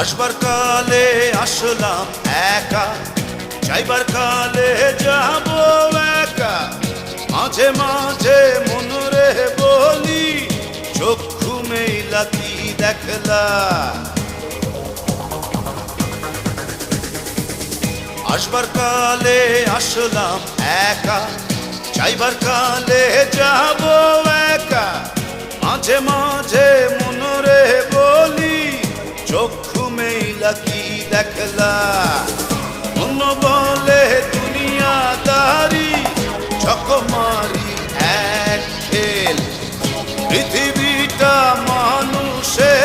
আসবার কালে আসলাম একা, যাইবার কালে যাব একা। মাঝে মাঝে মনরে বলি, চক্ষু মেলা কি দেখলা। আসবার কালে আসলাম একা, যাইবার কালে যাব একা। মাঝে মাঝে মনরে বলি, চক্ষু মেলা কি দেখলা। মন বলে দুনিয়াদারি, চকমারি এক খেল। পৃথিবীটা মানুষের